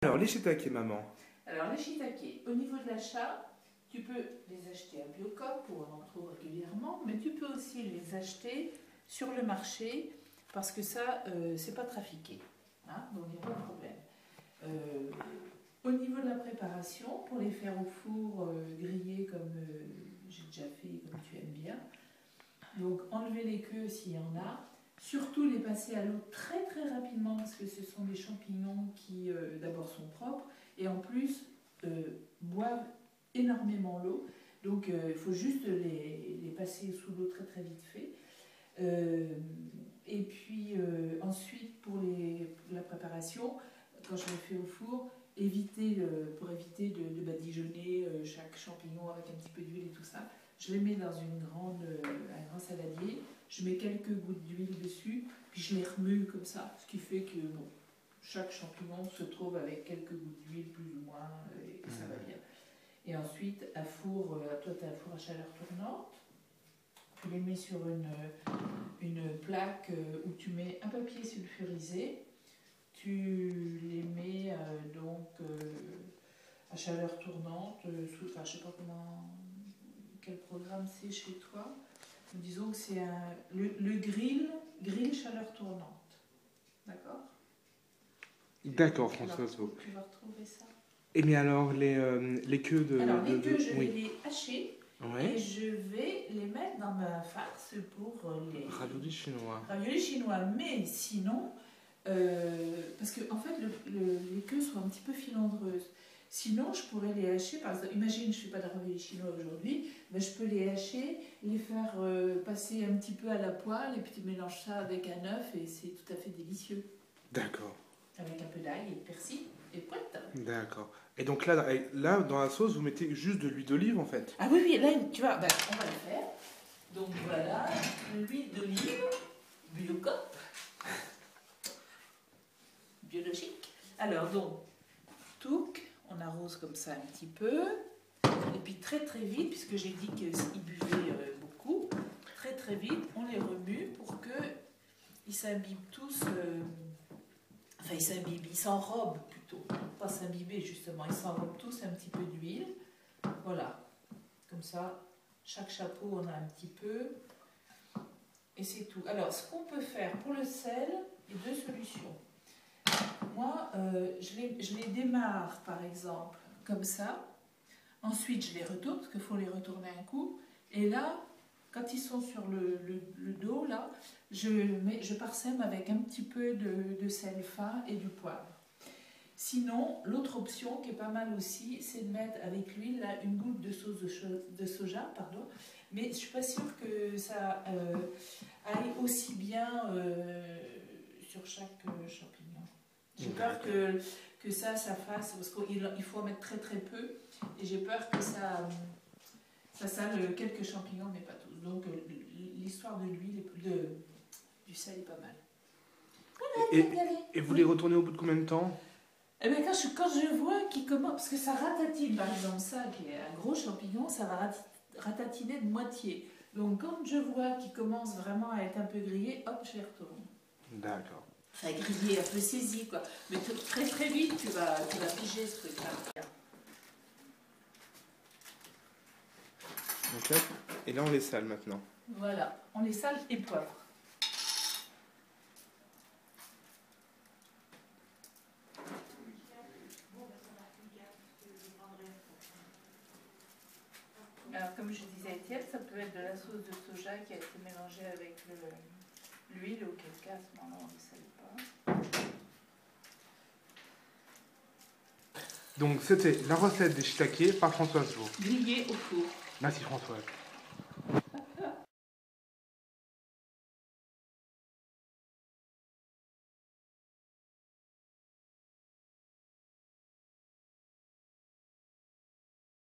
Alors, les shiitake, maman. Alors, les shiitake, au niveau de l'achat, tu peux les acheter à Biocop, où on en trouve régulièrement, mais tu peux aussi les acheter sur le marché, parce que ça, c'est pas trafiqué. Hein, donc, il n'y a pas de problème. Au niveau de la préparation, pour les faire au four grillés comme j'ai déjà fait, comme tu aimes bien, donc enlever les queues s'il y en a, surtout les passer à l'eau très très rapidement parce que ce sont des champignons qui d'abord sont propres et en plus boivent énormément l'eau, donc il faut juste les passer sous l'eau très très vite fait. Et puis ensuite pour la préparation, quand je le fais au four, pour éviter de badigeonner chaque champignon avec un petit peu d'huile et tout ça, je les mets dans un grand saladier, je mets quelques gouttes d'huile dessus, puis je les remue comme ça, ce qui fait que bon, chaque champignon se trouve avec quelques gouttes d'huile plus ou moins, et ça va bien. Et ensuite, toi tu as un four à chaleur tournante, tu les mets sur une plaque où tu mets un papier sulfurisé, tu les mets à chaleur tournante, enfin je sais pas quel programme c'est chez toi. Disons que c'est le grill chaleur tournante. D'accord? D'accord, Françoise Vaux. Tu vas retrouver ça. Et bien alors, les queues de... Alors, les queues, je vais oui. les hacher Ouais. et je vais les mettre dans ma farce pour les... Raviolis chinois. Raviolis chinois, mais sinon... parce que en fait les queues sont un petit peu filandreuses. Sinon je pourrais les hacher, par exemple, imagine je ne fais pas de raviolis chinois aujourd'hui, mais je peux les hacher, les faire passer un petit peu à la poêle et puis tu mélanges ça avec un œuf et c'est tout à fait délicieux. D'accord. Avec un peu d'ail et de persil et pointe. D'accord. Et donc là, dans la sauce, vous mettez juste de l'huile d'olive en fait. Ah oui, là tu vois, on va le faire. Donc voilà, l'huile d'olive, Biocop, biologique. Alors donc, touc, on arrose comme ça un petit peu, et puis très très vite, puisque j'ai dit qu'ils buvaient beaucoup, très très vite, on les remue pour qu'ils s'imbibent tous, enfin ils s'imbibent, ils s'enrobent plutôt, pas s'imbiber justement, ils s'enrobent tous un petit peu d'huile, voilà, comme ça, chaque chapeau on a un petit peu, et c'est tout. Alors ce qu'on peut faire pour le sel, il y a deux solutions. Moi, je les démarre par exemple comme ça. Ensuite, je les retourne parce qu'il faut les retourner un coup. Et là, quand ils sont sur le dos, là, je parsème avec un petit peu de sel fin et du poivre. Sinon, l'autre option qui est pas mal aussi, c'est de mettre avec l'huile là une goutte de sauce de soja, pardon. Mais je ne suis pas sûre que ça aille aussi bien sur chaque champignon. J'ai peur que ça fasse, parce qu'il faut en mettre très très peu, et j'ai peur que ça sale quelques champignons, mais pas tous. Donc l'histoire de l'huile, du sel est pas mal. Voilà, et vous les retournez au bout de combien de temps? Eh bien, quand je vois qu'il commence, parce que ça ratatine, par exemple ça, qui est un gros champignon, ça va ratatiner de moitié. Donc quand je vois qu'il commence vraiment à être un peu grillé, hop, je les retourne. D'accord. Enfin, grillé, un peu saisi, quoi. Mais très très vite, tu vas piger ce truc-là. Okay. Et là, on les sale maintenant. Voilà, on les sale et poivre. Alors, comme je disais à Étienne, ça peut être de la sauce de soja qui a été mélangée avec l'huile, auquel cas, à ce moment-là, on ne le sale pas. Donc, c'était la recette des shiitake par Françoise Vaux. Grillé au four. Merci Françoise.